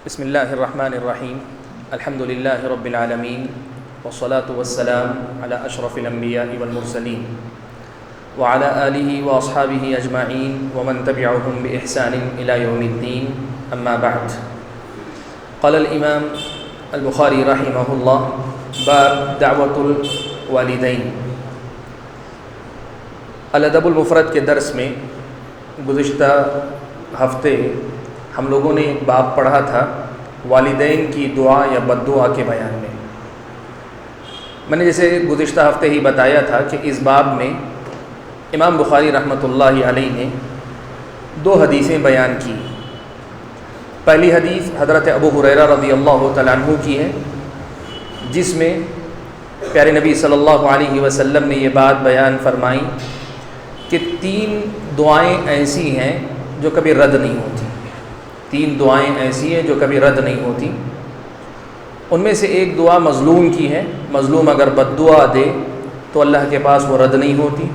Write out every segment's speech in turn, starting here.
بسم اللہ الرحمن الرحیم الحمد للہ رب العالمین والصلاة والسلام علی اشرف الانبیاء والمرسلین وعلی آلہ واصحابہ اجمعین ومن تبعهم بإحسان الى یوم الدین اما بعد قال الامام البخاری رحمہ اللہ باب دعوت الوالدین۔ الادب المفرد کے درس میں گزشتہ ہفتے ہم لوگوں نے ایک باب پڑھا تھا والدین کی دعا یا بد دعا کے بیان میں۔ میں نے جیسے گزشتہ ہفتے ہی بتایا تھا کہ اس باب میں امام بخاری رحمۃ اللہ علیہ نے 2 حدیثیں بیان کی۔ پہلی حدیث حضرت ابو ہریرہ رضی اللہ تعالیٰ عنہ کی ہے، جس میں پیارے نبی صلی اللہ علیہ وسلم نے یہ بات بیان فرمائی کہ 3 دعائیں ایسی ہیں جو کبھی رد نہیں ہوتی۔ 3 دعائیں ایسی ہیں جو کبھی رد نہیں ہوتی۔ ان میں سے ایک دعا مظلوم کی ہے، مظلوم اگر بد دعا دے تو اللہ کے پاس وہ رد نہیں ہوتی۔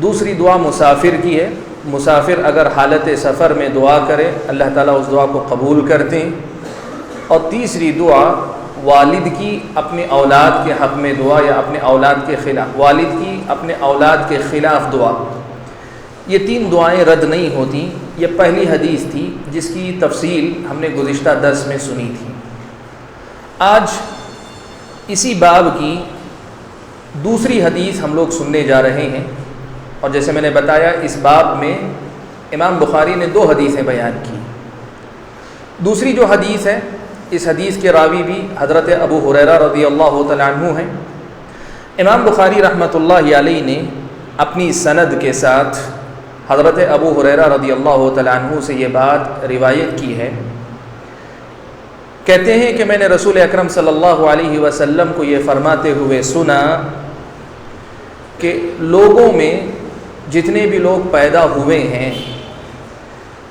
دوسری دعا مسافر کی ہے، مسافر اگر حالت سفر میں دعا کرے اللہ تعالیٰ اس دعا کو قبول کرتے ہیں۔ اور تیسری دعا والد کی اپنے اولاد کے حق میں دعا یا اپنے اولاد کے خلاف، والد کی اپنے اولاد کے خلاف دعا، یہ 3 دعائیں رد نہیں ہوتی۔ یہ پہلی حدیث تھی جس کی تفصیل ہم نے گزشتہ درس میں سنی تھی۔ آج اسی باب کی دوسری حدیث ہم لوگ سننے جا رہے ہیں، اور جیسے میں نے بتایا اس باب میں امام بخاری نے 2 حدیثیں بیان کی۔ دوسری جو حدیث ہے، اس حدیث کے راوی بھی حضرت ابو ہریرہ رضی اللہ تعالیٰ عنہ ہیں۔ امام بخاری رحمۃ اللہ علیہ نے اپنی سند کے ساتھ حضرت ابو ہریرہ رضی اللہ تعالیٰ عنہ سے یہ بات روایت کی ہے۔ کہتے ہیں کہ میں نے رسول اکرم صلی اللہ علیہ وسلم کو یہ فرماتے ہوئے سنا کہ لوگوں میں جتنے بھی لوگ پیدا ہوئے ہیں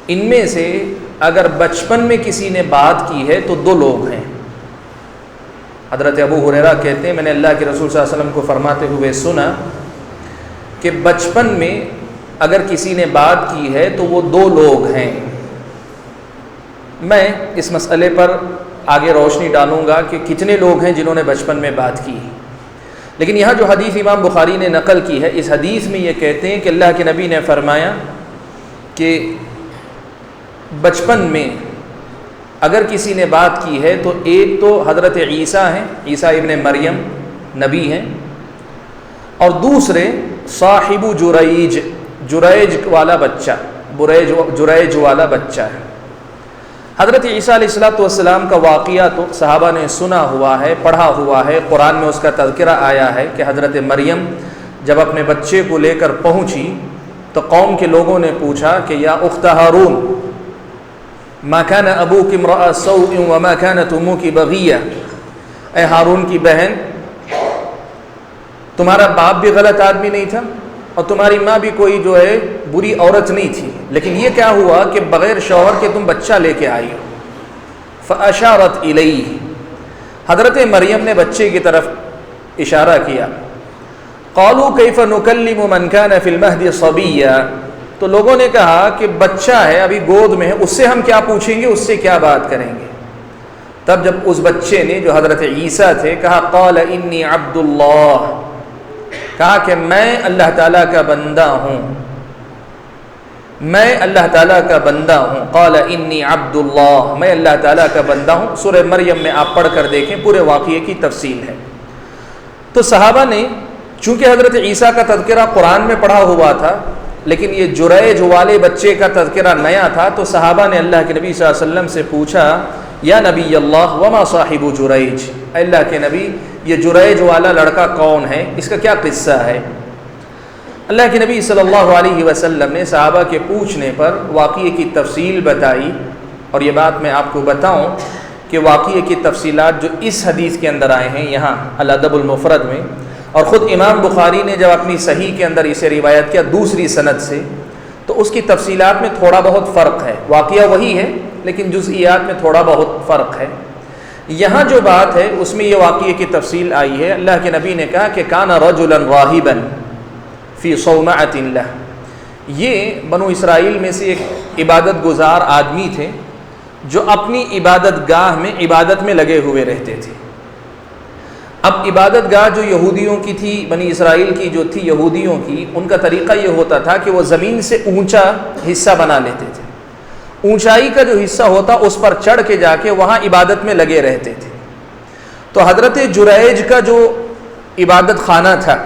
ان میں سے اگر بچپن میں کسی نے بات کی ہے تو 2 لوگ ہیں۔ حضرت ابو ہریرہ کہتے ہیں میں نے اللہ کے رسول صلی اللہ علیہ وسلم کو فرماتے ہوئے سنا کہ بچپن میں اگر کسی نے بات کی ہے تو وہ 2 لوگ ہیں۔ میں اس مسئلے پر آگے روشنی ڈالوں گا کہ کتنے لوگ ہیں جنہوں نے بچپن میں بات کی، لیکن یہاں جو حدیث امام بخاری نے نقل کی ہے اس حدیث میں یہ کہتے ہیں کہ اللہ کے نبی نے فرمایا کہ بچپن میں اگر کسی نے بات کی ہے تو ایک تو حضرت عیسیٰ ہیں، عیسیٰ ابن مریم نبی ہیں، اور دوسرے صاحب جریج والا بچہ، جریج والا بچہ ہے۔ حضرت عیسیٰ علیہ السلام کا واقعہ تو صحابہ نے سنا ہوا ہے، پڑھا ہوا ہے، قرآن میں اس کا تذکرہ آیا ہے کہ حضرت مریم جب اپنے بچے کو لے کر پہنچی تو قوم کے لوگوں نے پوچھا کہ یا اخت ہارون ما کان ابوک امرأ سوء وما کانت امک بغیہ، اے ہارون کی بہن تمہارا باپ بھی غلط آدمی نہیں تھا اور تمہاری ماں بھی کوئی جو ہے بری عورت نہیں تھی، لیکن یہ کیا ہوا کہ بغیر شوہر کے تم بچہ لے کے آئی ہو۔ فاشارت الیہ، حضرت مریم نے بچے کی طرف اشارہ کیا۔ قالوا کیف نکلم من کان فی المہد صبیا، تو لوگوں نے کہا کہ بچہ ہے ابھی گود میں ہے، اس سے ہم کیا پوچھیں گے، اس سے کیا بات کریں گے۔ تب جب اس بچے نے جو حضرت عیسیٰ تھے کہا قال انی عبد اللہ، کہا کہ میں اللہ تعالیٰ کا بندہ ہوں، میں اللہ تعالیٰ کا بندہ ہوں۔ قال انی عبد اللہ، میں اللہ تعالیٰ کا بندہ ہوں۔ سورہ مریم میں آپ پڑھ کر دیکھیں، پورے واقعے کی تفصیل ہے۔ تو صحابہ نے چونکہ حضرت عیسیٰ کا تذکرہ قرآن میں پڑھا ہوا تھا لیکن یہ جریج والے بچے کا تذکرہ نیا تھا، تو صحابہ نے اللہ کے نبی صلی اللہ علیہ وسلم سے پوچھا یا نبی اللہ وما صاحب جریج، اے اللہ کے نبی یہ جریج والا لڑکا کون ہے، اس کا کیا قصہ ہے۔ اللہ کے نبی صلی اللہ علیہ وسلم نے صحابہ کے پوچھنے پر واقعے کی تفصیل بتائی، اور یہ بات میں آپ کو بتاؤں کہ واقعے کی تفصیلات جو اس حدیث کے اندر آئے ہیں یہاں الادب المفرد میں، اور خود امام بخاری نے جب اپنی صحیح کے اندر اسے روایت کیا دوسری سند سے، تو اس کی تفصیلات میں تھوڑا بہت فرق ہے۔ واقعہ وہی ہے لیکن جزئیات میں تھوڑا بہت فرق ہے۔ یہاں جو بات ہے اس میں یہ واقعے کی تفصیل آئی ہے۔ اللہ کے نبی نے کہا کہ کان رجلا راہبا فی صومعۃ لہ، یہ بنو اسرائیل میں سے ایک عبادت گزار آدمی تھے جو اپنی عبادت گاہ میں عبادت میں لگے ہوئے رہتے تھے۔ اب عبادت گاہ جو یہودیوں کی تھی، بنی اسرائیل کی جو تھی یہودیوں کی، ان کا طریقہ یہ ہوتا تھا کہ وہ زمین سے اونچا حصہ بنا لیتے تھے۔ اونچائی کا جو حصہ ہوتا اس پر چڑھ کے جا کے وہاں عبادت میں لگے رہتے تھے۔ تو حضرت جریج کا جو عبادت خانہ تھا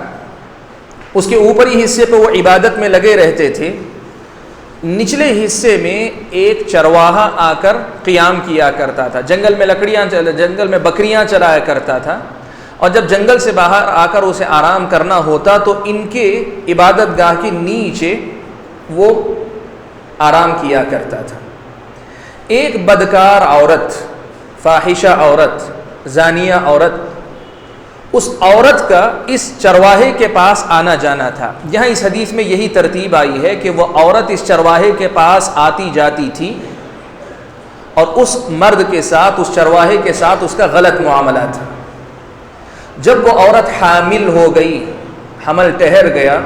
اس کے اوپری حصے پہ وہ عبادت میں لگے رہتے تھے، نچلے حصے میں ایک چرواہا آ کر قیام کیا کرتا تھا، جنگل میں بکریاں چرایا کرتا تھا، اور جب جنگل سے باہر آ کر اسے آرام کرنا ہوتا تو ان کے عبادت گاہ کے نیچے وہ آرام کیا کرتا تھا۔ ایک بدکار عورت، فاحشہ عورت، زانیہ عورت، اس عورت کا اس چرواہے کے پاس آنا جانا تھا۔ یہاں اس حدیث میں یہی ترتیب آئی ہے کہ وہ عورت اس چرواہے کے پاس آتی جاتی تھی اور اس مرد کے ساتھ، اس چرواہے کے ساتھ اس کا غلط معاملہ تھا۔ جب وہ عورت حامل ہو گئی، حمل ٹھہر گیا،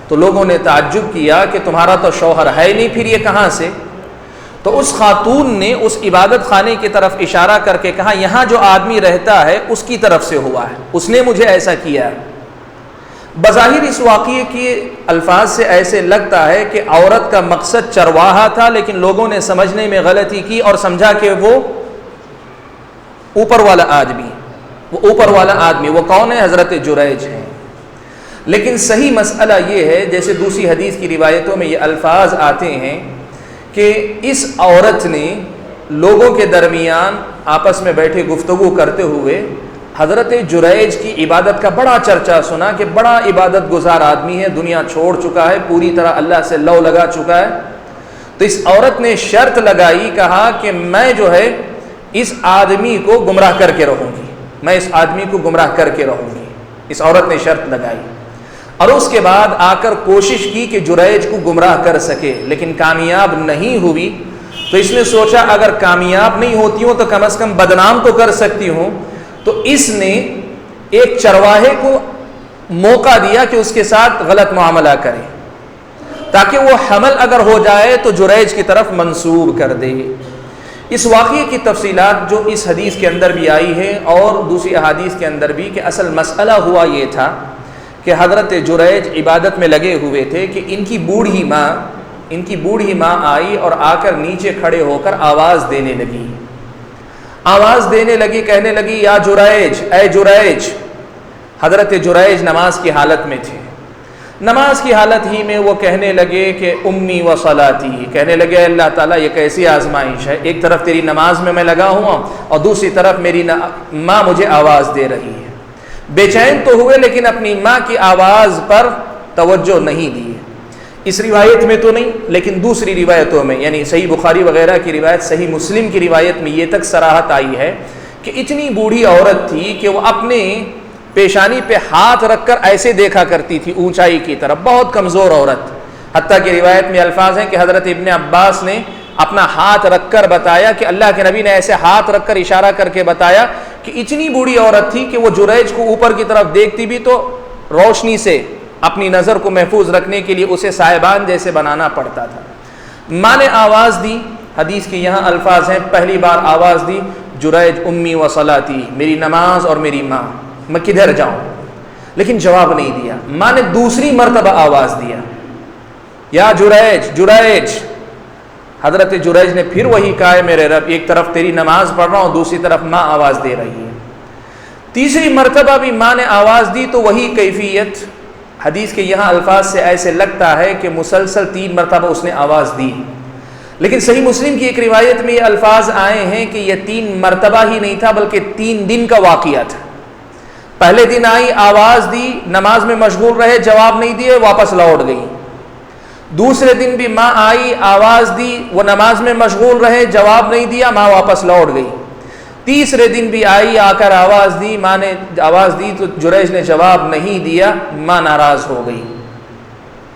تو لوگوں نے تعجب کیا کہ تمہارا تو شوہر ہے نہیں، پھر یہ کہاں سے؟ تو اس خاتون نے اس عبادت خانے کی طرف اشارہ کر کے کہا یہاں جو آدمی رہتا ہے اس کی طرف سے ہوا ہے، اس نے مجھے ایسا کیا ہے۔ بظاہر اس واقعے کے الفاظ سے ایسے لگتا ہے کہ عورت کا مقصد چرواہا تھا، لیکن لوگوں نے سمجھنے میں غلطی کی اور سمجھا کہ وہ اوپر والا آدمی وہ کون ہے؟ حضرت جریج ہے۔ لیکن صحیح مسئلہ یہ ہے، جیسے دوسری حدیث کی روایتوں میں یہ الفاظ آتے ہیں کہ اس عورت نے لوگوں کے درمیان آپس میں بیٹھے گفتگو کرتے ہوئے حضرت جریج کی عبادت کا بڑا چرچا سنا کہ بڑا عبادت گزار آدمی ہے، دنیا چھوڑ چکا ہے، پوری طرح اللہ سے لو لگا چکا ہے۔ تو اس عورت نے شرط لگائی، کہا کہ میں جو ہے اس آدمی کو گمراہ کر کے رہوں گی، میں اس آدمی کو گمراہ کر کے رہوں گی۔ اس عورت نے شرط لگائی اور اس کے بعد آ کر کوشش کی کہ جریج کو گمراہ کر سکے، لیکن کامیاب نہیں ہوئی۔ تو اس نے سوچا اگر کامیاب نہیں ہوتی ہوں تو کم از کم بدنام تو کر سکتی ہوں۔ تو اس نے ایک چرواہے کو موقع دیا کہ اس کے ساتھ غلط معاملہ کرے، تاکہ وہ حمل اگر ہو جائے تو جریج کی طرف منسوب کر دے۔ اس واقعے کی تفصیلات جو اس حدیث کے اندر بھی آئی ہے اور دوسری احادیث کے اندر بھی، کہ اصل مسئلہ ہوا یہ تھا کہ حضرت جریج عبادت میں لگے ہوئے تھے کہ ان کی بوڑھی ماں آئی اور آ کر نیچے کھڑے ہو کر آواز دینے لگی، کہنے لگی یا جریج، اے جریج۔ حضرت جریج نماز کی حالت میں تھے، نماز کی حالت ہی میں وہ کہنے لگے کہ امی و صلاتی، کہنے لگے اللہ تعالیٰ یہ کیسی آزمائش ہے، ایک طرف تیری نماز میں میں لگا ہوا اور دوسری طرف میری ماں مجھے آواز دے رہی ہے۔ بے چین تو ہوئے لیکن اپنی ماں کی آواز پر توجہ نہیں دی۔ اس روایت میں تو نہیں، لیکن دوسری روایتوں میں، یعنی صحیح بخاری وغیرہ کی روایت، صحیح مسلم کی روایت میں یہ تک صراحت آئی ہے کہ اتنی بوڑھی عورت تھی کہ وہ اپنے پیشانی پہ ہاتھ رکھ کر ایسے دیکھا کرتی تھی اونچائی کی طرف، بہت کمزور عورت۔ حتیٰ کہ روایت میں الفاظ ہیں کہ حضرت ابن عباس نے اپنا ہاتھ رکھ کر بتایا کہ اللہ کے نبی نے ایسے ہاتھ رکھ کر اشارہ کر کے بتایا کہ اتنی بوڑھی عورت تھی کہ وہ جریج کو اوپر کی طرف دیکھتی بھی تو روشنی سے اپنی نظر کو محفوظ رکھنے کے لیے اسے صاحبان جیسے بنانا پڑتا تھا۔ ماں نے آواز دی، حدیث کے یہاں الفاظ ہیں پہلی بار آواز دی جریج امی و صلاتی، میری نماز اور میری ماں، میں کدھر جاؤں؟ لیکن جواب نہیں دیا۔ ماں نے دوسری مرتبہ آواز دیا یا جریج جریج۔ حضرت جریج نے پھر وہی کہا ہے میرے رب، ایک طرف تیری نماز پڑھ رہا ہوں، دوسری طرف ماں آواز دے رہی ہے۔ تیسری مرتبہ بھی ماں نے آواز دی تو وہی کیفیت۔ حدیث کے یہاں الفاظ سے ایسے لگتا ہے کہ مسلسل 3 مرتبہ اس نے آواز دی، لیکن صحیح مسلم کی ایک روایت میں یہ الفاظ آئے ہیں کہ یہ 3 مرتبہ ہی نہیں تھا بلکہ 3 دن کا واقعہ تھا۔ پہلے دن آئی، آواز دی، نماز میں مشغول رہے، جواب نہیں دیے، واپس لوٹ گئی۔ دوسرے دن بھی ماں آئی، آواز دی، وہ نماز میں مشغول رہے، جواب نہیں دیا، ماں واپس لوٹ گئی۔ تیسرے دن بھی آئی، آ کر آواز دی، ماں نے آواز دی تو جریج نے جواب نہیں دیا، ماں ناراض ہو گئی۔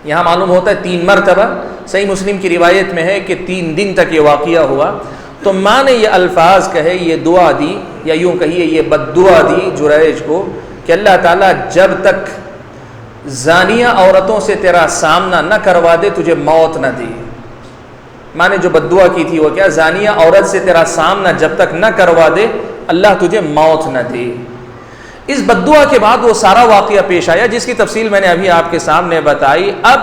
یہاں معلوم ہوتا ہے 3 مرتبہ، صحیح مسلم کی روایت میں ہے کہ 3 دن تک یہ واقعہ ہوا۔ تو ماں نے یہ الفاظ کہے، یہ دعا دی، یا یوں کہیے یہ بد دعا دی جریج کو کہ اللہ تعالیٰ جب تک زانیہ عورتوں سے تیرا سامنا نہ کروا دے تجھے موت نہ دے. ماں نے جو بد دعا کی تھی وہ کیا؟ زانیہ عورت سے تیرا سامنا جب تک نہ کروا دے اللہ تجھے موت نہ دے. اس بد دعا کے بعد وہ سارا واقعہ پیش آیا جس کی تفصیل میں نے ابھی آپ کے سامنے بتائی. اب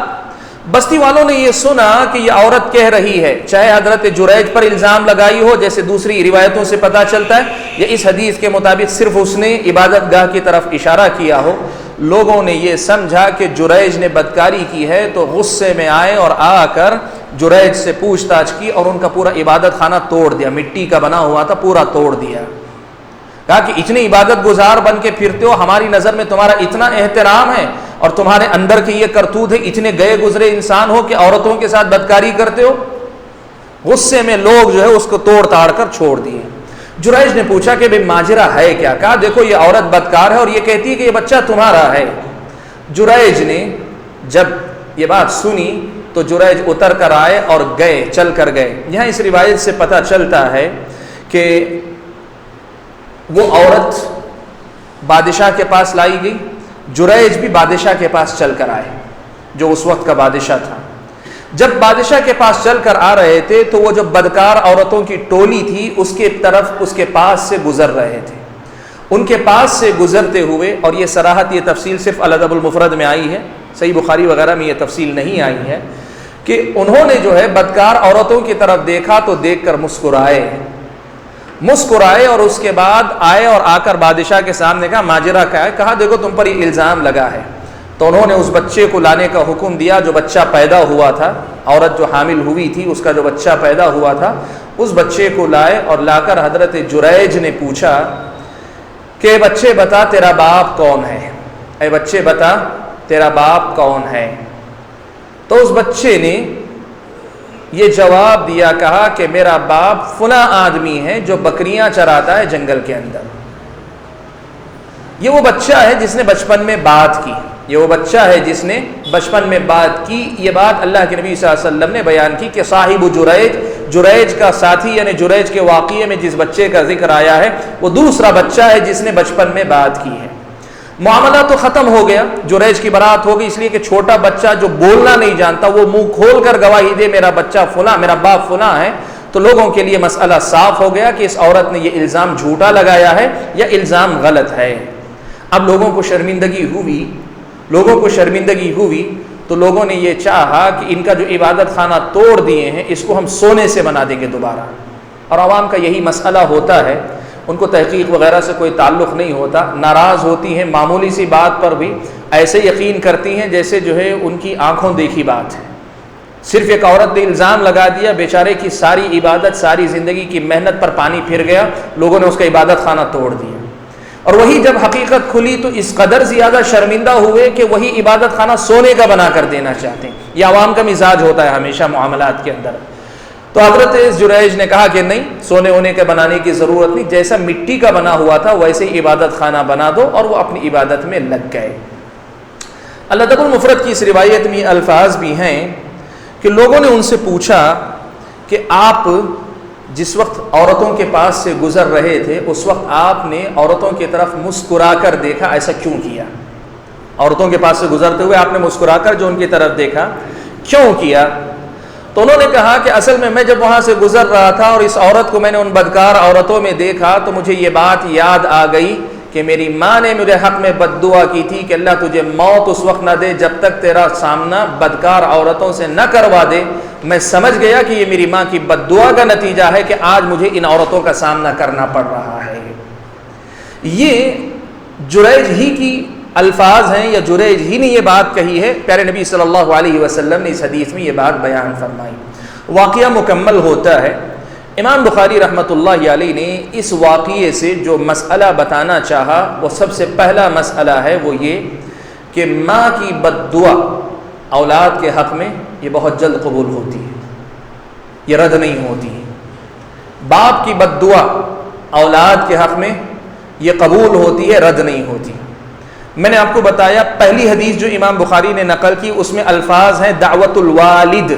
بستی والوں نے یہ سنا کہ یہ عورت کہہ رہی ہے، چاہے حضرت جریج پر الزام لگائی ہو جیسے دوسری روایتوں سے پتہ چلتا ہے، یا اس حدیث کے مطابق صرف اس نے عبادت گاہ کی طرف اشارہ کیا ہو، لوگوں نے یہ سمجھا کہ جریج نے بدکاری کی ہے تو غصے میں آئے اور آ کر جریج سے پوچھ تاچھ کی اور ان کا پورا عبادت خانہ توڑ دیا. مٹی کا بنا ہوا تھا، پورا توڑ دیا. کہا کہ اتنے عبادت گزار بن کے پھرتے ہو، ہماری نظر میں تمہارا اتنا احترام ہے اور تمہارے اندر کی یہ کرتوت ہے، اتنے گئے گزرے انسان ہو کہ عورتوں کے ساتھ بدکاری کرتے ہو. غصے میں لوگ جو ہے اس کو توڑ تاڑ کر چھوڑ دیے. جریج نے پوچھا کہ بھئی ماجرا ہے کیا؟ کہا دیکھو یہ عورت بدکار ہے اور یہ کہتی ہے کہ یہ بچہ تمہارا ہے. جریج نے جب یہ بات سنی تو جریج اتر کر آئے اور گئے، چل کر گئے. یہاں اس روایت سے پتہ چلتا ہے کہ وہ عورت بادشاہ کے پاس لائی گئی، جریج بھی بادشاہ کے پاس چل کر آئے جو اس وقت کا بادشاہ تھا. جب بادشاہ کے پاس چل کر آ رہے تھے تو وہ جو بدکار عورتوں کی ٹولی تھی اس کے طرف اس کے پاس سے گزر رہے تھے. ان کے پاس سے گزرتے ہوئے، اور یہ صراحت یہ تفصیل صرف الادب المفرد میں آئی ہے، صحیح بخاری وغیرہ میں یہ تفصیل نہیں آئی ہے، کہ انہوں نے جو ہے بدکار عورتوں کی طرف دیکھا تو دیکھ کر مسکرائے اور اس کے بعد آئے اور آ کر بادشاہ کے سامنے کہا ماجرا کیا ہے؟ کہا دیکھو تم پر یہ الزام لگا ہے. تو انہوں نے اس بچے کو لانے کا حکم دیا جو بچہ پیدا ہوا تھا، عورت جو حامل ہوئی تھی اس کا جو بچہ پیدا ہوا تھا اس بچے کو لائے اور لا کر حضرت جریج نے پوچھا کہ بچے بتا تیرا باپ کون ہے؟ اے بچے بتا تیرا باپ کون ہے؟ تو اس بچے نے یہ جواب دیا، کہا کہ میرا باپ فلاں آدمی ہے جو بکریاں چراتا ہے جنگل کے اندر. یہ وہ بچہ ہے جس نے بچپن میں بات کی، یہ وہ بچہ ہے جس نے بچپن میں بات کی. یہ بات اللہ کے نبی صلی اللہ علیہ وسلم نے بیان کی کہ صاحب جریج کا ساتھی یعنی جریج کے واقعے میں جس بچے کا ذکر آیا ہے وہ دوسرا بچہ ہے جس نے بچپن میں بات کی ہے. معاملہ تو ختم ہو گیا، جریج کی برات ہو گئی، اس لیے کہ چھوٹا بچہ جو بولنا نہیں جانتا وہ منہ کھول کر گواہی دے میرا بچہ فلاں، میرا باپ فلاں ہے، تو لوگوں کے لیے مسئلہ صاف ہو گیا کہ اس عورت نے یہ الزام جھوٹا لگایا ہے یا الزام غلط ہے. اب لوگوں کو شرمندگی ہوئی تو لوگوں نے یہ چاہا کہ ان کا جو عبادت خانہ توڑ دیے ہیں اس کو ہم سونے سے بنا دیں گے دوبارہ. اور عوام کا یہی مسئلہ ہوتا ہے، ان کو تحقیق وغیرہ سے کوئی تعلق نہیں ہوتا، ناراض ہوتی ہیں معمولی سی بات پر بھی ایسے یقین کرتی ہیں جیسے جو ہے ان کی آنکھوں دیکھی بات ہے. صرف ایک عورت نے الزام لگا دیا، بیچارے کی ساری عبادت، ساری زندگی کی محنت پر پانی پھر گیا، لوگوں نے اس کا عبادت خانہ توڑ دیا. اور وہی جب حقیقت کھلی تو اس قدر زیادہ شرمندہ ہوئے کہ وہی عبادت خانہ سونے کا بنا کر دینا چاہتے ہیں. یہ عوام کا مزاج ہوتا ہے ہمیشہ معاملات کے اندر. تو حضرت جریج نے کہا کہ نہیں، سونے ہونے کے بنانے کی ضرورت نہیں، جیسا مٹی کا بنا ہوا تھا ویسے ہی عبادت خانہ بنا دو، اور وہ اپنی عبادت میں لگ گئے. الادب المفرد کی اس روایت میں الفاظ بھی ہیں کہ لوگوں نے ان سے پوچھا کہ آپ جس وقت عورتوں کے پاس سے گزر رہے تھے اس وقت آپ نے عورتوں کی طرف مسکرا کر دیکھا، ایسا کیوں کیا؟ عورتوں کے پاس سے گزرتے ہوئے آپ نے مسکرا کر جو ان کی طرف دیکھا، کیوں کیا؟ تو انہوں نے کہا کہ اصل میں جب وہاں سے گزر رہا تھا اور اس عورت کو میں نے ان بدکار عورتوں میں دیکھا تو مجھے یہ بات یاد آ گئی کہ میری ماں نے میرے حق میں بد دعا کی تھی کہ اللہ تجھے موت اس وقت نہ دے جب تک تیرا سامنا بدکار عورتوں سے نہ کروا دے. میں سمجھ گیا کہ یہ میری ماں کی بد دعا کا نتیجہ ہے کہ آج مجھے ان عورتوں کا سامنا کرنا پڑ رہا ہے. یہ جریج ہی کی الفاظ ہیں یا جریج ہی نے یہ بات کہی ہے، پیارے نبی صلی اللہ علیہ وسلم نے اس حدیث میں یہ بات بیان فرمائی. واقعہ مکمل ہوتا ہے. امام بخاری رحمۃ اللہ علیہ نے اس واقعے سے جو مسئلہ بتانا چاہا وہ سب سے پہلا مسئلہ ہے، وہ یہ کہ ماں کی بد دعا اولاد کے حق میں یہ بہت جلد قبول ہوتی ہے، یہ رد نہیں ہوتی ہے. باپ کی بد دعا اولاد کے حق میں یہ قبول ہوتی ہے، رد نہیں ہوتی. میں نے آپ کو بتایا پہلی حدیث جو امام بخاری نے نقل کی اس میں الفاظ ہیں دعوت الوالد،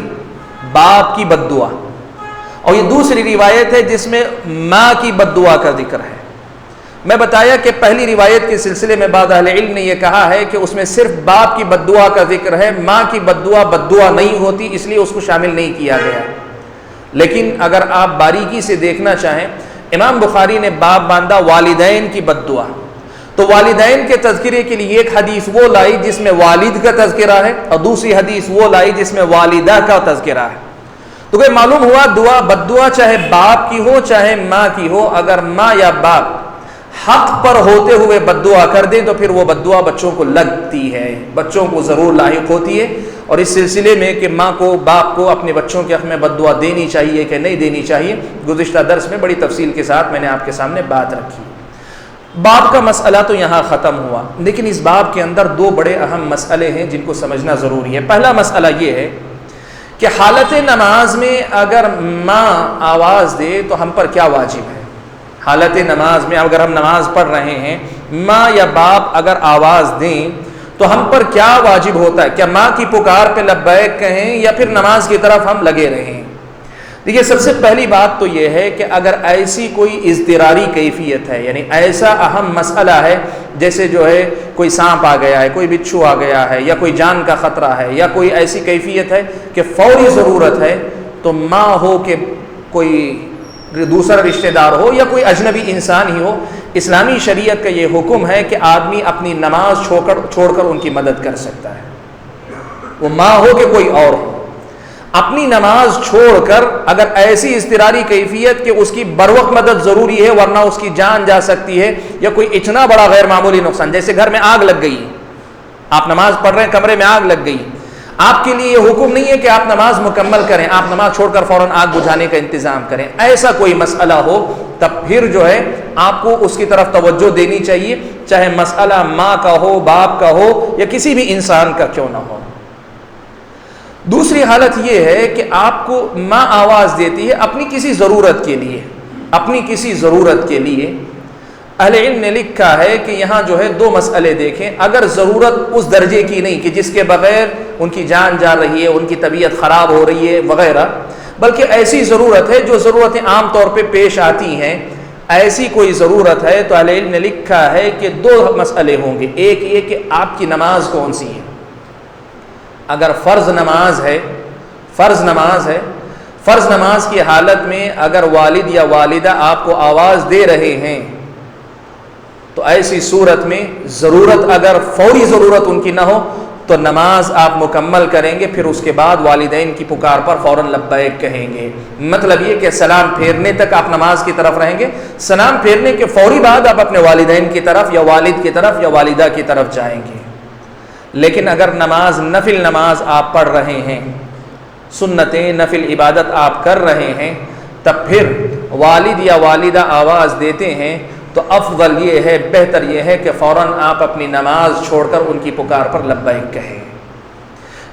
باپ کی بد دعا، اور یہ دوسری روایت ہے جس میں ماں کی بد دعا کا ذکر ہے. میں بتایا کہ پہلی روایت کے سلسلے میں بعض اہل علم نے یہ کہا ہے کہ اس میں صرف باپ کی بد دعا کا ذکر ہے، ماں کی بد دعا نہیں ہوتی، اس لیے اس کو شامل نہیں کیا گیا۔ لیکن اگر آپ باریکی سے دیکھنا چاہیں، امام بخاری نے باب باندھا والدین کی بد دعا، تو والدین کے تذکرے کے لیے ایک حدیث وہ لائی جس میں والد کا تذکرہ ہے، اور دوسری حدیث وہ لائی جس میں والدہ کا تذکرہ ہے۔ تو کہ معلوم ہوا دعا بد دعا چاہے باپ کی ہو چاہے ماں کی ہو، اگر ماں یا باپ حق پر ہوتے ہوئے بد دعا کر دیں تو پھر وہ بد دعا بچوں کو لگتی ہے، بچوں کو ضرور لاحق ہوتی ہے۔ اور اس سلسلے میں کہ ماں کو باپ کو اپنے بچوں کے حق میں بد دعا دینی چاہیے کہ نہیں دینی چاہیے، گزشتہ درس میں بڑی تفصیل کے ساتھ میں نے آپ کے سامنے بات رکھی۔ باب کا مسئلہ تو یہاں ختم ہوا، لیکن اس باب کے اندر دو بڑے اہم مسئلے ہیں جن کو سمجھنا ضروری ہے۔ پہلا مسئلہ یہ ہے کہ حالت نماز میں اگر ماں آواز دے تو ہم پر کیا واجب ہے۔ حالت نماز میں اگر ہم نماز پڑھ رہے ہیں، ماں یا باپ اگر آواز دیں تو ہم پر کیا واجب ہوتا ہے؟ کیا ماں کی پکار پہ لبیک کہیں یا پھر نماز کی طرف ہم لگے رہیں؟ دیکھیے، سب سے پہلی بات تو یہ ہے کہ اگر ایسی کوئی اضطراری کیفیت ہے، یعنی ایسا اہم مسئلہ ہے جیسے جو ہے کوئی سانپ آ گیا ہے، کوئی بچھو آ گیا ہے، یا کوئی جان کا خطرہ ہے، یا کوئی ایسی کیفیت ہے کہ فوری ضرورت ہے، تو ماں ہو کہ کوئی دوسرا رشتہ دار ہو یا کوئی اجنبی انسان ہی ہو، اسلامی شریعت کا یہ حکم ہے کہ آدمی اپنی نماز چھوڑ کر ان کی مدد کر سکتا ہے، وہ ماں ہو کہ کوئی اور ہو۔ اپنی نماز چھوڑ کر اگر ایسی اضطراری کیفیت کہ اس کی بروقت مدد ضروری ہے ورنہ اس کی جان جا سکتی ہے، یا کوئی اتنا بڑا غیر معمولی نقصان، جیسے گھر میں آگ لگ گئی، آپ نماز پڑھ رہے ہیں، کمرے میں آگ لگ گئی، آپ کے لیے یہ حکم نہیں ہے کہ آپ نماز مکمل کریں، آپ نماز چھوڑ کر فوراً آگ بجھانے کا انتظام کریں۔ ایسا کوئی مسئلہ ہو تب پھر جو ہے آپ کو اس کی طرف توجہ دینی چاہیے، چاہے مسئلہ ماں کا ہو، باپ کا ہو، یا کسی بھی انسان کا کیوں نہ ہو۔ دوسری حالت یہ ہے کہ آپ کو ماں آواز دیتی ہے اپنی کسی ضرورت کے لیے، اپنی کسی ضرورت کے لیے۔ اہل علم نے لکھا ہے کہ یہاں جو ہے دو مسئلے دیکھیں، اگر ضرورت اس درجے کی نہیں کہ جس کے بغیر ان کی جان جا رہی ہے، ان کی طبیعت خراب ہو رہی ہے وغیرہ، بلکہ ایسی ضرورت ہے جو ضرورتیں عام طور پہ پیش آتی ہیں، ایسی کوئی ضرورت ہے، تو اہل علم نے لکھا ہے کہ دو مسئلے ہوں گے۔ ایک یہ کہ آپ کی نماز کون سی ہے، اگر فرض نماز ہے، فرض نماز کی حالت میں اگر والد یا والدہ آپ کو آواز دے رہے ہیں تو ایسی صورت میں ضرورت اگر فوری ضرورت ان کی نہ ہو تو نماز آپ مکمل کریں گے، پھر اس کے بعد والدین کی پکار پر فوراً لبیک کہیں گے۔ مطلب یہ کہ سلام پھیرنے تک آپ نماز کی طرف رہیں گے، سلام پھیرنے کے فوری بعد آپ اپنے والدین کی طرف یا والد کی طرف یا والدہ کی طرف جائیں گے۔ لیکن اگر نماز نفل نماز آپ پڑھ رہے ہیں، سنتیں نفل عبادت آپ کر رہے ہیں، تب پھر والد یا والدہ آواز دیتے ہیں تو افضل یہ ہے، بہتر یہ ہے کہ فوراً آپ اپنی نماز چھوڑ کر ان کی پکار پر لبیک کہیں۔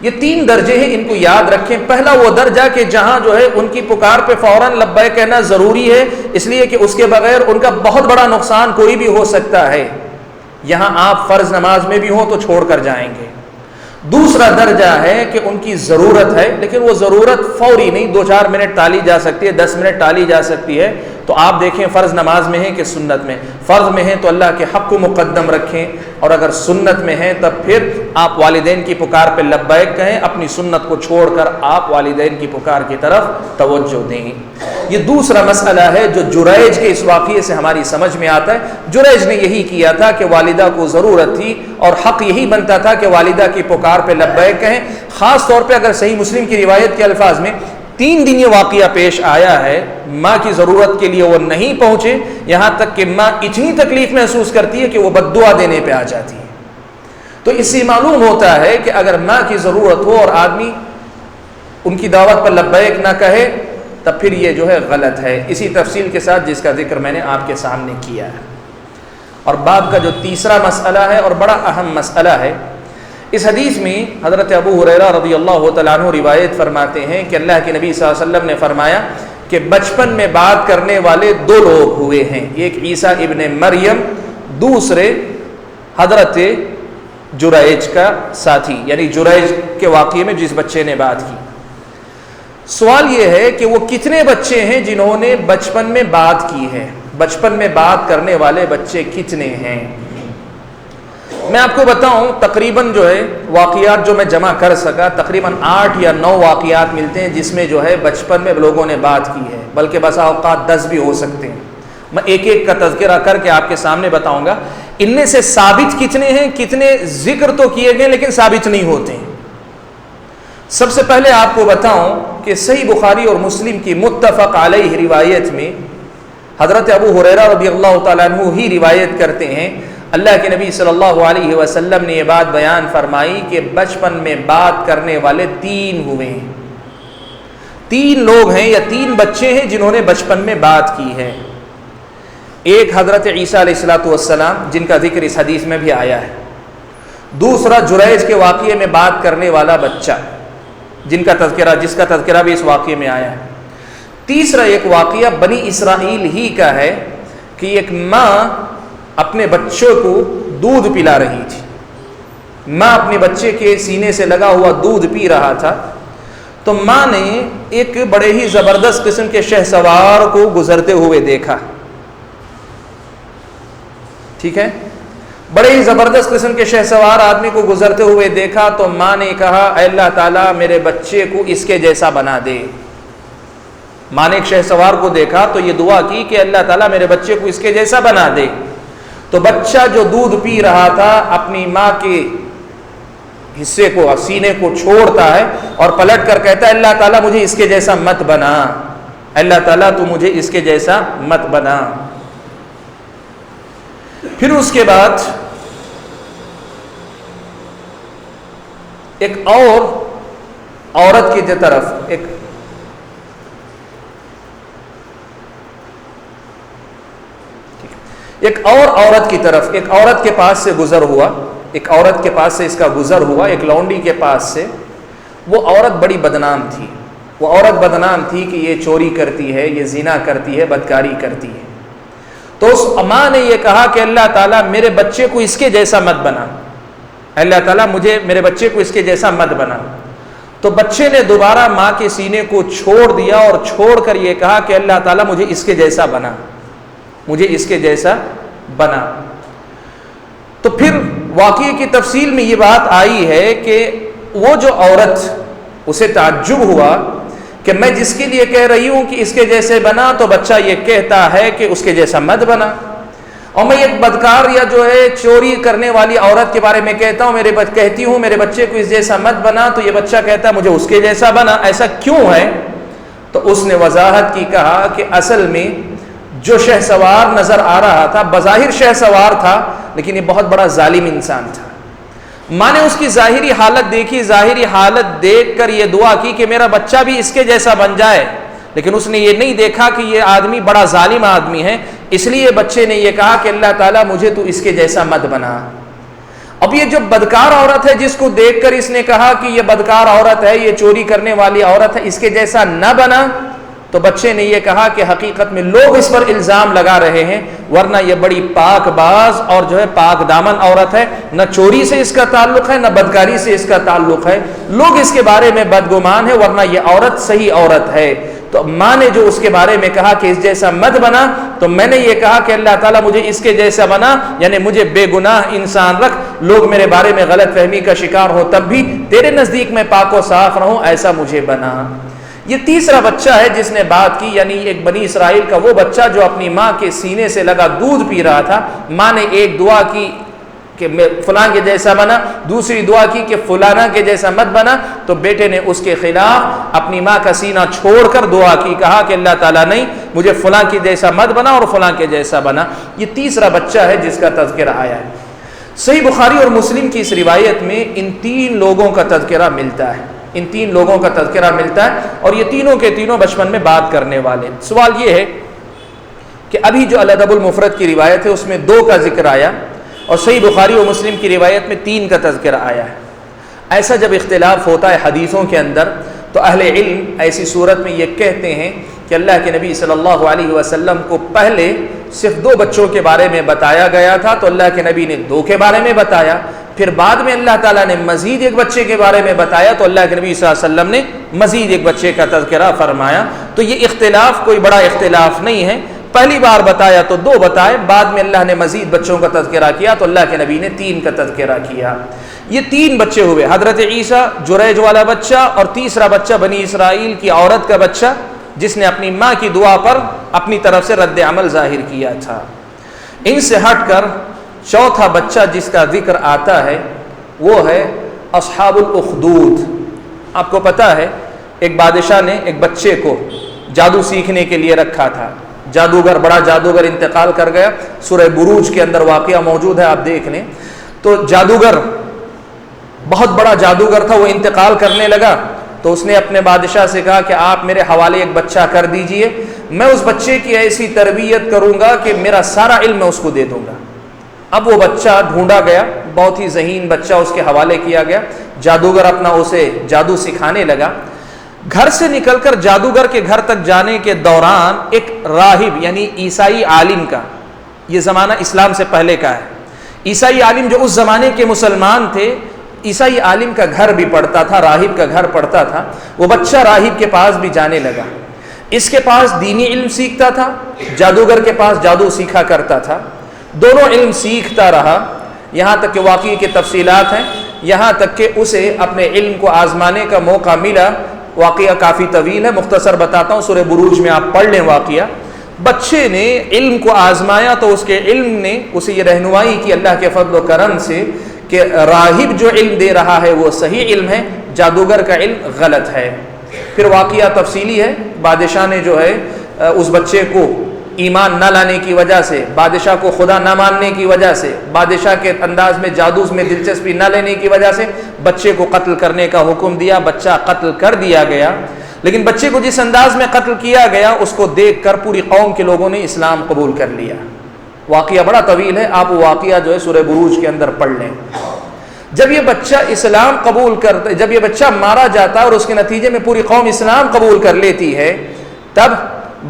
یہ تین درجے ہیں، ان کو یاد رکھیں۔ پہلا وہ درجہ کہ جہاں جو ہے ان کی پکار پہ فوراً لبیک کہنا ضروری ہے، اس لیے کہ اس کے بغیر ان کا بہت بڑا نقصان کوئی بھی ہو سکتا ہے، یہاں آپ فرض نماز میں بھی ہوں تو چھوڑ کر جائیں گے۔ دوسرا درجہ ہے کہ ان کی ضرورت ہے، لیکن وہ ضرورت فوری نہیں، 2-4 منٹ ٹالی جا سکتی ہے، 10 منٹ ٹالی جا سکتی ہے، تو آپ دیکھیں فرض نماز میں ہیں کہ سنت میں۔ فرض میں ہیں تو اللہ کے حق کو مقدم رکھیں، اور اگر سنت میں ہیں تب پھر آپ والدین کی پکار پہ لبیک کہیں، اپنی سنت کو چھوڑ کر آپ والدین کی پکار کی طرف توجہ دیں۔ یہ دوسرا مسئلہ ہے جو جریج کے اس واقعے سے ہماری سمجھ میں آتا ہے۔ جریج نے یہی کیا تھا کہ والدہ کو ضرورت تھی اور حق یہی بنتا تھا کہ والدہ کی پکار پہ لبیک کہیں، خاص طور پہ اگر صحیح مسلم کی روایت کے الفاظ میں 3 دن یہ واقعہ پیش آیا ہے، ماں کی ضرورت کے لیے وہ نہیں پہنچے، یہاں تک کہ ماں اتنی تکلیف محسوس کرتی ہے کہ وہ بد دعا دینے پہ آ جاتی ہے۔ تو اس سے معلوم ہوتا ہے کہ اگر ماں کی ضرورت ہو اور آدمی ان کی دعوت پر لبیک نہ کہے تب پھر یہ جو ہے غلط ہے، اسی تفصیل کے ساتھ جس کا ذکر میں نے آپ کے سامنے کیا ہے۔ اور باب کا جو تیسرا مسئلہ ہے اور بڑا اہم مسئلہ ہے، اس حدیث میں حضرت ابو ہریرہ رضی اللہ تعالیٰ عنہ روایت فرماتے ہیں کہ اللہ کے نبی صلی اللہ علیہ وسلم نے فرمایا کہ بچپن میں بات کرنے والے 2 لوگ ہوئے ہیں، ایک عیسیٰ ابن مریم، دوسرے حضرت جریج کا ساتھی، یعنی جریج کے واقعے میں جس بچے نے بات کی۔ سوال یہ ہے کہ وہ کتنے بچے ہیں جنہوں نے بچپن میں بات کی ہے، بچپن میں بات کرنے والے بچے کتنے ہیں؟ میں آپ کو بتاؤں، تقریباً جو ہے واقعات جو میں جمع کر سکا، تقریباً 8 یا 9 واقعات ملتے ہیں جس میں جو ہے بچپن میں لوگوں نے بات کی ہے، بلکہ بسا اوقات 10 بھی ہو سکتے ہیں۔ میں ایک ایک کا تذکرہ کر کے آپ کے سامنے بتاؤں گا۔ ان میں سے ثابت کتنے ہیں، کتنے ذکر تو کیے گئے لیکن ثابت نہیں ہوتے ہیں۔ سب سے پہلے آپ کو بتاؤں کہ صحیح بخاری اور مسلم کی متفق علیہ روایت میں حضرت ابو ہریرہ رضی اللہ تعالیٰ عنہ ہی روایت کرتے ہیں، اللہ کے نبی صلی اللہ علیہ وسلم نے یہ بات بیان فرمائی کہ بچپن میں بات کرنے والے 3 ہوئے ہیں۔ 3 لوگ ہیں یا 3 بچے ہیں جنہوں نے بچپن میں بات کی ہے۔ ایک حضرت عیسیٰ علیہ الصلوۃ والسلام جن کا ذکر اس حدیث میں بھی آیا ہے، دوسرا جریج کے واقعے میں بات کرنے والا بچہ جس کا تذکرہ بھی اس واقعے میں آیا ہے، تیسرا ایک واقعہ بنی اسرائیل ہی کا ہے کہ ایک ماں اپنے بچوں کو دودھ پلا رہی تھی، ماں اپنے بچے کے سینے سے لگا ہوا دودھ پی رہا تھا، تو ماں نے ایک بڑے ہی زبردست قسم کے شہسوار کو گزرتے ہوئے دیکھا، ٹھیک ہے، بڑے ہی زبردست قسم کے شہسوار آدمی کو گزرتے ہوئے دیکھا، تو ماں نے کہا اے اللہ تعالیٰ میرے بچے کو اس کے جیسا بنا دے۔ ماں نے ایک شہسوار کو دیکھا تو یہ دعا کی کہ اللہ تعالیٰ میرے بچے کو اس کے جیسا بنا دے۔ تو بچہ جو دودھ پی رہا تھا اپنی ماں کے حصے کو، سینے کو چھوڑتا ہے اور پلٹ کر کہتا ہے اللہ تعالیٰ مجھے اس کے جیسا مت بنا، اللہ تعالیٰ تو مجھے اس کے جیسا مت بنا۔ پھر اس کے بعد ایک اور عورت کی طرف ایک عورت کے پاس سے گزر ہوا، ایک عورت کے پاس سے اس کا گزر ہوا، ایک لونڈی کے پاس سے۔ وہ عورت بڑی بدنام تھی، وہ عورت بدنام تھی کہ یہ چوری کرتی ہے، یہ زنا کرتی ہے، بدکاری کرتی ہے۔ تو اس ماں نے یہ کہا کہ اللہ تعالیٰ میرے بچے کو اس کے جیسا مت بنا، اللہ تعالیٰ مجھے میرے بچے کو اس کے جیسا مت بنا۔ تو بچے نے دوبارہ ماں کے سینے کو چھوڑ دیا اور چھوڑ کر یہ کہا کہ اللہ تعالیٰ مجھے اس کے جیسا بنا، مجھے اس کے جیسا بنا۔ تو پھر واقعے کی تفصیل میں یہ بات آئی ہے کہ وہ جو عورت، اسے تعجب ہوا کہ میں جس کے لیے کہہ رہی ہوں کہ اس کے جیسے بنا تو بچہ یہ کہتا ہے کہ اس کے جیسا مت بنا، اور میں ایک بدکار یا جو ہے چوری کرنے والی عورت کے بارے میں کہتا ہوں کہتی ہوں میرے بچے کو اس جیسا مت بنا، تو یہ بچہ کہتا ہے مجھے اس کے جیسا بنا، ایسا کیوں ہے؟ تو اس نے وضاحت کی، کہا کہ اصل میں جو شہسوار نظر آ رہا تھا بظاہر شہسوار تھا لیکن یہ بہت بڑا ظالم انسان تھا۔ ماں نے اس کی ظاہری حالت دیکھی، ظاہری حالت دیکھ کر یہ دعا کی کہ میرا بچہ بھی اس کے جیسا بن جائے، لیکن اس نے یہ نہیں دیکھا کہ یہ آدمی بڑا ظالم آدمی ہے، اس لیے بچے نے یہ کہا کہ اللہ تعالیٰ مجھے تو اس کے جیسا مت بنا۔ اب یہ جو بدکار عورت ہے جس کو دیکھ کر اس نے کہا کہ یہ بدکار عورت ہے، یہ چوری کرنے والی عورت ہے، اس کے جیسا نہ بنا، تو بچے نے یہ کہا کہ حقیقت میں لوگ اس پر الزام لگا رہے ہیں، ورنہ یہ بڑی پاک باز اور جو ہے پاک دامن عورت ہے، نہ چوری سے اس کا تعلق ہے نہ بدکاری سے اس کا تعلق ہے، لوگ اس کے بارے میں بدگمان ہے، ورنہ یہ عورت صحیح عورت ہے۔ تو ماں نے جو اس کے بارے میں کہا کہ اس جیسا مت بنا، تو میں نے یہ کہا کہ اللہ تعالیٰ مجھے اس کے جیسا بنا، یعنی مجھے بے گناہ انسان رکھ، لوگ میرے بارے میں غلط فہمی کا شکار ہو تب بھی تیرے نزدیک میں پاک و صاف رہوں، ایسا مجھے بنا۔ یہ تیسرا بچہ ہے جس نے بات کی، یعنی ایک بنی اسرائیل کا وہ بچہ جو اپنی ماں کے سینے سے لگا دودھ پی رہا تھا۔ ماں نے ایک دعا کی کہ فلاں کے جیسا بنا، دوسری دعا کی کہ فلانا کے جیسا مت بنا، تو بیٹے نے اس کے خلاف اپنی ماں کا سینہ چھوڑ کر دعا کی، کہا کہ اللہ تعالیٰ نہیں مجھے فلاں کے جیسا مت بنا اور فلاں کے جیسا بنا۔ یہ تیسرا بچہ ہے جس کا تذکرہ آیا ہے۔ صحیح بخاری اور مسلم کی اس روایت میں ان 3 لوگوں کا تذکرہ ملتا ہے، ان 3 لوگوں کا تذکرہ ملتا ہے، اور یہ تینوں کے تینوں بچپن میں بات کرنے والے۔ سوال یہ ہے کہ ابھی جو الادب المفرد کی روایت ہے اس میں 2 کا ذکر آیا، اور صحیح بخاری و مسلم کی روایت میں 3 کا تذکرہ آیا ہے۔ ایسا جب اختلاف ہوتا ہے حدیثوں کے اندر تو اہل علم ایسی صورت میں یہ کہتے ہیں کہ اللہ کے نبی صلی اللہ علیہ وسلم کو پہلے صرف 2 بچوں کے بارے میں بتایا گیا تھا، تو اللہ کے نبی نے 2 کے بارے میں بتایا، پھر بعد میں اللہ تعالیٰ نے مزید ایک بچے کے بارے میں بتایا، تو اللہ کے نبی صلی اللہ علیہ وسلم نے مزید ایک بچے کا تذکرہ فرمایا۔ تو یہ اختلاف کوئی بڑا اختلاف نہیں ہے، پہلی بار بتایا تو 2 بتائے، بعد میں اللہ نے مزید بچوں کا تذکرہ کیا تو اللہ کے نبی نے 3 کا تذکرہ کیا۔ یہ 3 بچے ہوئے، حضرت عیسیٰ جریج والا بچہ، اور تیسرا بچہ بنی اسرائیل کی عورت کا بچہ جس نے اپنی ماں کی دعا پر اپنی طرف سے رد عمل ظاہر کیا تھا۔ ان سے ہٹ کر چوتھا بچہ جس کا ذکر آتا ہے وہ ہے اصحاب الاخدود۔ آپ کو پتہ ہے ایک بادشاہ نے ایک بچے کو جادو سیکھنے کے لیے رکھا تھا، جادوگر، بڑا جادوگر انتقال کر گیا، سورہ بروج کے اندر واقعہ موجود ہے، آپ دیکھ لیں۔ تو جادوگر بہت بڑا جادوگر تھا، وہ انتقال کرنے لگا تو اس نے اپنے بادشاہ سے کہا کہ آپ میرے حوالے ایک بچہ کر دیجئے، میں اس بچے کی ایسی تربیت کروں گا کہ میرا سارا علم میں اس کو دے دوں گا۔ اب وہ بچہ ڈھونڈا گیا، بہت ہی ذہین بچہ اس کے حوالے کیا گیا، جادوگر اپنا اسے جادو سکھانے لگا۔ گھر سے نکل کر جادوگر کے گھر تک جانے کے دوران ایک راہب یعنی عیسائی عالم کا، یہ زمانہ اسلام سے پہلے کا ہے، عیسائی عالم جو اس زمانے کے مسلمان تھے، عیسائی عالم کا گھر بھی پڑتا تھا، راہب کا گھر پڑتا تھا، وہ بچہ راہب کے پاس بھی جانے لگا۔ اس کے پاس دینی علم سیکھتا تھا، جادوگر کے پاس جادو سیکھا کرتا تھا، دونوں علم سیکھتا رہا، یہاں تک کہ واقعی کی تفصیلات ہیں، یہاں تک کہ اسے اپنے علم کو آزمانے کا موقع ملا۔ واقعہ کافی طویل ہے، مختصر بتاتا ہوں، سورہ بروج میں آپ پڑھ لیں واقعہ۔ بچے نے علم کو آزمایا تو اس کے علم نے اسے یہ رہنمائی کی اللہ کے فضل و کرم سے کہ راہب جو علم دے رہا ہے وہ صحیح علم ہے، جادوگر کا علم غلط ہے۔ پھر واقعہ تفصیلی ہے، بادشاہ نے جو ہے اس بچے کو ایمان نہ لانے کی وجہ سے، بادشاہ کو خدا نہ ماننے کی وجہ سے، بادشاہ کے انداز میں جادو میں دلچسپی نہ لینے کی وجہ سے بچے کو قتل کرنے کا حکم دیا، بچہ قتل کر دیا گیا۔ لیکن بچے کو جس انداز میں قتل کیا گیا اس کو دیکھ کر پوری قوم کے لوگوں نے اسلام قبول کر لیا۔ واقعہ بڑا طویل ہے، آپ واقعہ جو ہے سورہ بروج کے اندر پڑھ لیں۔ جب یہ بچہ اسلام قبول کرتا، جب یہ بچہ مارا جاتا ہے اور اس کے نتیجے میں پوری قوم اسلام قبول کر لیتی ہے، تب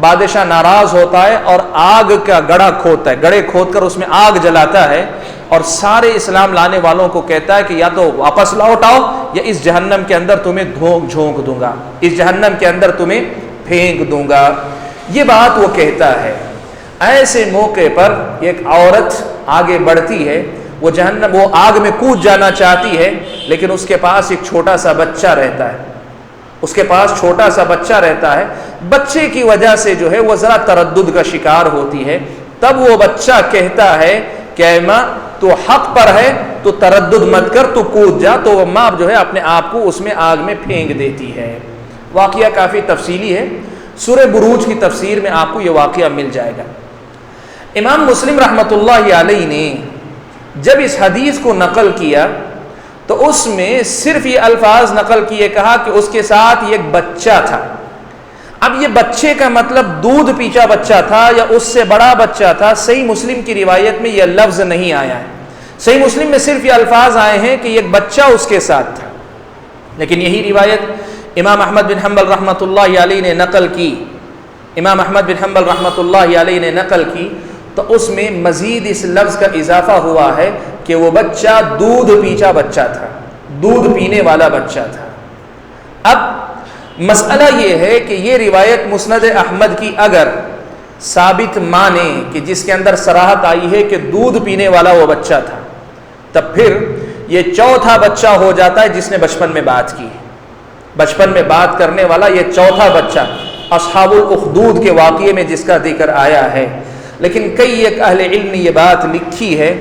بادشاہ ناراض ہوتا ہے اور آگ کا گڑھا کھودتا ہے، گڑھے کھود کر اس میں آگ جلاتا ہے اور سارے اسلام لانے والوں کو کہتا ہے کہ یا تو واپس لوٹاؤ یا اس جہنم کے اندر تمہیں جھونک دوں گا، اس جہنم کے اندر تمہیں پھینک دوں گا۔ یہ بات وہ کہتا ہے۔ ایسے موقع پر ایک عورت آگے بڑھتی ہے، وہ جہنم، وہ آگ میں کود جانا چاہتی ہے، لیکن اس کے پاس ایک چھوٹا سا بچہ رہتا ہے، اس کے پاس چھوٹا سا بچہ رہتا ہے۔ بچے کی وجہ سے جو ہے وہ ذرا تردد کا شکار ہوتی ہے۔ تب وہ بچہ کہتا ہے کہ اے ماں تو حق پر ہے، تو تردد مت کر، تو کود جا۔ تو وہ ماں جو ہے اپنے آپ کو اس میں آگ میں پھینک دیتی ہے۔ واقعہ کافی تفصیلی ہے، سورہ بروج کی تفسیر میں آپ کو یہ واقعہ مل جائے گا۔ امام مسلم رحمۃ اللہ علیہ نے جب اس حدیث کو نقل کیا تو اس میں صرف یہ الفاظ نقل کیے، کہا کہ اس کے ساتھ ایک بچہ تھا۔ اب یہ بچے کا مطلب دودھ پیچا بچہ تھا یا اس سے بڑا بچہ تھا، صحیح مسلم کی روایت میں یہ لفظ نہیں آیا ہے۔ صحیح مسلم میں صرف یہ الفاظ آئے ہیں کہ ایک بچہ اس کے ساتھ تھا، لیکن یہی روایت امام احمد بن حنبل رحمۃ اللہ علیہ نے نقل کی، امام احمد بن حنبل رحمۃ اللہ علیہ نے نقل کی تو اس میں مزید اس لفظ کا اضافہ ہوا ہے کہ وہ بچہ دودھ پیچا بچہ تھا، دودھ پینے والا بچہ تھا۔ اب مسئلہ یہ ہے کہ یہ روایت مسند احمد کی اگر ثابت مانے کہ جس کے اندر صراحت آئی ہے کہ دودھ پینے والا وہ بچہ تھا، تب پھر یہ چوتھا بچہ ہو جاتا ہے جس نے بچپن میں بات کی، بچپن میں بات کرنے والا یہ چوتھا بچہ اصحاب الاخدود کے واقعے میں جس کا ذکر آیا ہے۔ لیکن کئی ایک اہل علم نے یہ بات لکھی ہے،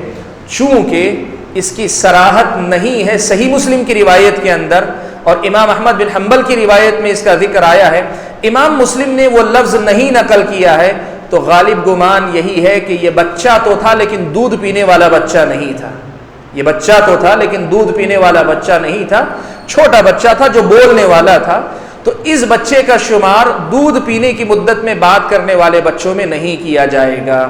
چونکہ اس کی صراحت نہیں ہے صحیح مسلم کی روایت کے اندر اور امام احمد بن حنبل کی روایت میں اس کا ذکر آیا ہے، امام مسلم نے وہ لفظ نہیں نقل کیا ہے، تو غالب گمان یہی ہے کہ یہ بچہ تو تھا لیکن دودھ پینے والا بچہ نہیں تھا، یہ بچہ تو تھا لیکن دودھ پینے والا بچہ نہیں تھا، چھوٹا بچہ تھا جو بولنے والا تھا۔ تو اس بچے کا شمار دودھ پینے کی مدت میں بات کرنے والے بچوں میں نہیں کیا جائے گا۔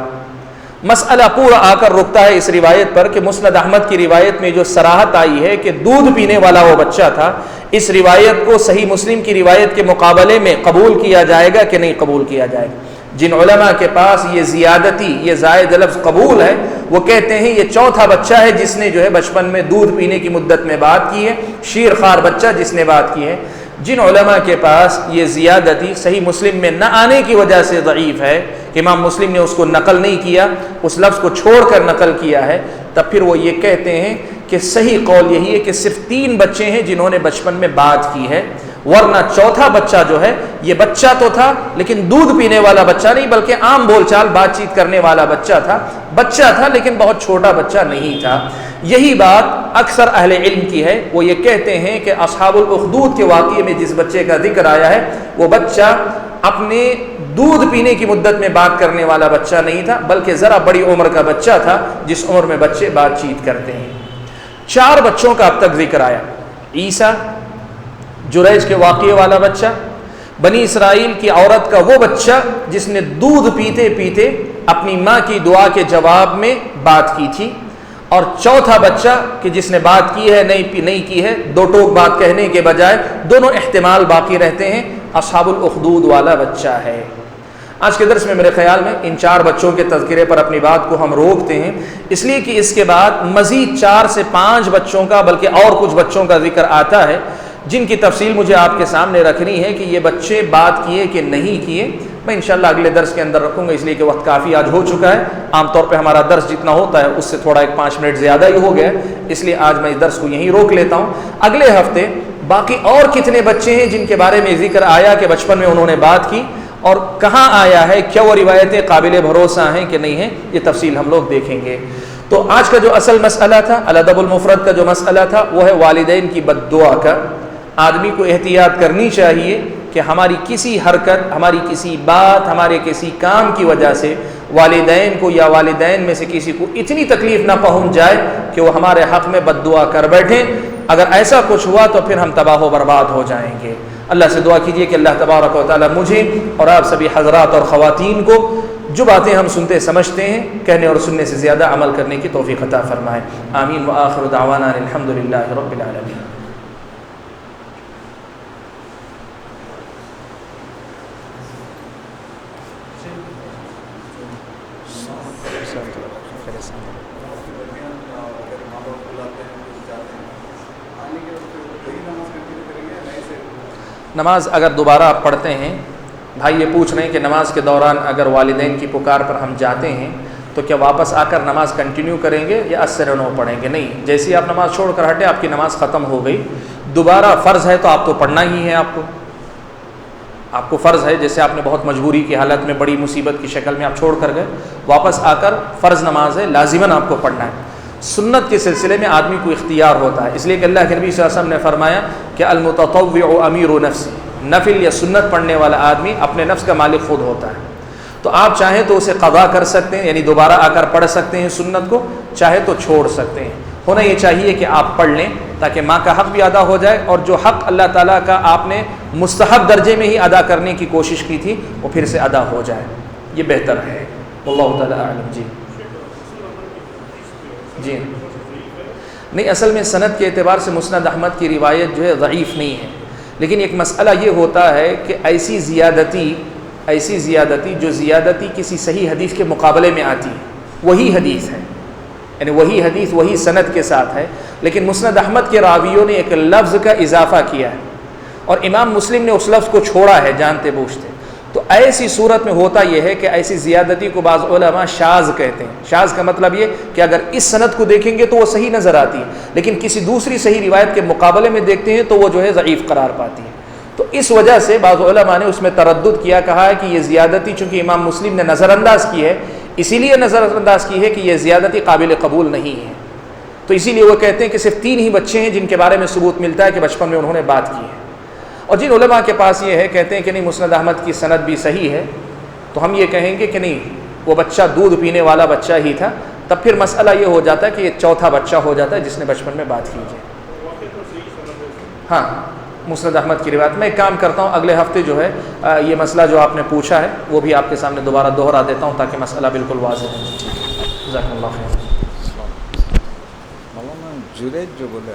مسئلہ پورا آ کر رکتا ہے اس روایت پر کہ مسند احمد کی روایت میں جو صراحت آئی ہے کہ دودھ پینے والا وہ بچہ تھا، اس روایت کو صحیح مسلم کی روایت کے مقابلے میں قبول کیا جائے گا کہ نہیں قبول کیا جائے گا؟ جن علماء کے پاس یہ زیادتی، یہ زائد لفظ قبول ہے، وہ کہتے ہیں یہ چوتھا بچہ ہے جس نے جو ہے بچپن میں دودھ پینے کی مدت میں بات کی ہے، شیر خوار بچہ جس نے بات کی ہے۔ جن علماء کے پاس یہ زیادتی صحیح مسلم میں نہ آنے کی وجہ سے ضعیف ہے کہ امام مسلم نے اس کو نقل نہیں کیا، اس لفظ کو چھوڑ کر نقل کیا ہے، تب پھر وہ یہ کہتے ہیں کہ صحیح قول یہی ہے کہ صرف 3 بچے ہیں جنہوں نے بچپن میں بات کی ہے، ورنہ چوتھا بچہ جو ہے یہ بچہ تو تھا لیکن دودھ پینے والا بچہ نہیں، بلکہ عام بول چال بات چیت کرنے والا بچہ تھا لیکن بہت چھوٹا بچہ نہیں تھا۔ یہی بات اکثر اہل علم کی ہے، وہ یہ کہتے ہیں کہ اصحاب الاخدود کے واقعے میں جس بچے کا ذکر آیا ہے وہ بچہ اپنے دودھ پینے کی مدت میں بات کرنے والا بچہ نہیں تھا، بلکہ ذرا بڑی عمر کا بچہ تھا جس عمر میں بچے بات چیت کرتے ہیں۔ 4 بچوں کا اب تک ذکر آیا، عیسیٰ، جریج کے واقعے والا بچہ، بنی اسرائیل کی عورت کا وہ بچہ جس نے دودھ پیتے پیتے اپنی ماں کی دعا کے جواب میں بات کی تھی، اور چوتھا بچہ کہ جس نے بات کی ہے نہیں کی ہے، 2 ٹوک بات کہنے کے بجائے دونوں احتمال باقی رہتے ہیں، اصحاب الاخدود والا بچہ ہے۔ آج کے درس میں میرے خیال میں ان 4 بچوں کے تذکرے پر اپنی بات کو ہم روکتے ہیں، اس لیے کہ اس کے بعد مزید 4 سے 5 بچوں کا بلکہ اور کچھ بچوں کا ذکر آتا ہے جن کی تفصیل مجھے آپ کے سامنے رکھنی ہے کہ یہ بچے بات کیے کہ نہیں کیے۔ میں انشاءاللہ اگلے درس کے اندر رکھوں گا، اس لیے کہ وقت کافی آج ہو چکا ہے، عام طور پہ ہمارا درس جتنا ہوتا ہے اس سے تھوڑا 5 منٹ زیادہ ہی ہو گیا، اس لیے آج میں اس درس کو یہیں روک لیتا ہوں۔ اگلے ہفتے باقی اور کتنے بچے ہیں جن کے بارے میں ذکر آیا کہ بچپن میں انہوں نے بات کی اور کہاں آیا ہے، کیا وہ روایتیں قابل بھروسہ ہیں کہ نہیں ہیں، یہ تفصیل ہم لوگ دیکھیں گے۔ تو آج کا جو اصل مسئلہ تھا، الادب المفرد کا جو مسئلہ تھا وہ ہے والدین کی بد دعا کا۔ آدمی کو احتیاط کرنی چاہیے کہ ہماری کسی حرکت، ہماری کسی بات، ہمارے کسی کام کی وجہ سے والدین کو یا والدین میں سے کسی کو اتنی تکلیف نہ پہنچ جائے کہ وہ ہمارے حق میں بد دعا کر بیٹھیں۔ اگر ایسا کچھ ہوا تو پھر ہم تباہ و برباد ہو جائیں گے۔ اللہ سے دعا کیجیے کہ اللہ تبارک و تعالی مجھے اور آپ سبھی حضرات اور خواتین کو جو باتیں ہم سنتے سمجھتے ہیں کہنے اور سننے سے زیادہ عمل کرنے کی توفیق عطا فرمائے۔ آمین وآخر دعوانا الحمدللہ رب العالمین۔ نماز اگر دوبارہ آپ پڑھتے ہیں، بھائی یہ پوچھ رہے ہیں کہ نماز کے دوران اگر والدین کی پکار پر ہم جاتے ہیں تو کیا واپس آ کر نماز کنٹینیو کریں گے یا اثر نو پڑھیں گے؟ نہیں، جیسے ہی آپ نماز چھوڑ کر ہٹے آپ کی نماز ختم ہو گئی، دوبارہ فرض ہے تو آپ تو پڑھنا ہی ہے، آپ کو فرض ہے، جیسے آپ نے بہت مجبوری کی حالت میں بڑی مصیبت کی شکل میں آپ چھوڑ کر گئے، واپس آ کر فرض نماز ہے، لازماً آپ کو پڑھنا ہے۔ سنت کے سلسلے میں آدمی کو اختیار ہوتا ہے، اس لیے کہ اللہ کے نبی صلی اللہ علیہ وسلم نے فرمایا کہ المتطوع امیر نفس، نفل یا سنت پڑھنے والا آدمی اپنے نفس کا مالک خود ہوتا ہے۔ تو آپ چاہیں تو اسے قضا کر سکتے ہیں، یعنی دوبارہ آ کر پڑھ سکتے ہیں سنت کو، چاہے تو چھوڑ سکتے ہیں۔ ہونا یہ چاہیے کہ آپ پڑھ لیں تاکہ ماں کا حق بھی ادا ہو جائے، اور جو حق اللہ تعالیٰ کا آپ نے مستحب درجے میں ہی ادا کرنے کی کوشش کی تھی وہ پھر سے ادا ہو جائے، یہ بہتر ہے۔ واللہ تعالیٰ اعلم۔ جی نہیں، اصل میں سند کے اعتبار سے مسند احمد کی روایت جو ہے ضعیف نہیں ہے، لیکن ایک مسئلہ یہ ہوتا ہے کہ ایسی زیادتی جو زیادتی کسی صحیح حدیث کے مقابلے میں آتی ہے، وہی حدیث ہے، یعنی وہی حدیث وہی سند کے ساتھ ہے، لیکن مسند احمد کے راویوں نے ایک لفظ کا اضافہ کیا ہے اور امام مسلم نے اس لفظ کو چھوڑا ہے جانتے بوجھتے۔ تو ایسی صورت میں ہوتا یہ ہے کہ ایسی زیادتی کو بعض علماء شاذ کہتے ہیں۔ شاذ کا مطلب یہ کہ اگر اس سند کو دیکھیں گے تو وہ صحیح نظر آتی ہے، لیکن کسی دوسری صحیح روایت کے مقابلے میں دیکھتے ہیں تو وہ جو ہے ضعیف قرار پاتی ہے۔ تو اس وجہ سے بعض علماء نے اس میں تردد کیا، کہا ہے کہ یہ زیادتی چونکہ امام مسلم نے نظر انداز کی ہے، اسی لیے نظر انداز کی ہے کہ یہ زیادتی قابل قبول نہیں ہے، تو اسی لیے وہ کہتے ہیں کہ صرف 3 ہی بچے ہیں جن کے بارے میں ثبوت ملتا ہے کہ بچپن میں انہوں نے بات کی ہے۔ اور جن علماء کے پاس یہ ہے کہتے ہیں کہ نہیں مسند احمد کی سند بھی صحیح ہے، تو ہم یہ کہیں گے کہ نہیں وہ بچہ دودھ پینے والا بچہ ہی تھا، تب پھر مسئلہ یہ ہو جاتا ہے کہ یہ چوتھا بچہ ہو جاتا ہے جس نے بچپن میں بات کی ہے۔ ہاں مسند احمد کی روایت میں ایک کام کرتا ہوں، اگلے ہفتے جو ہے یہ مسئلہ جو آپ نے پوچھا ہے وہ بھی آپ کے سامنے دوبارہ دوہرا دیتا ہوں تاکہ مسئلہ بالکل واضح ہو۔ جزاک اللہ خیر۔ مولانا جریج جو بولے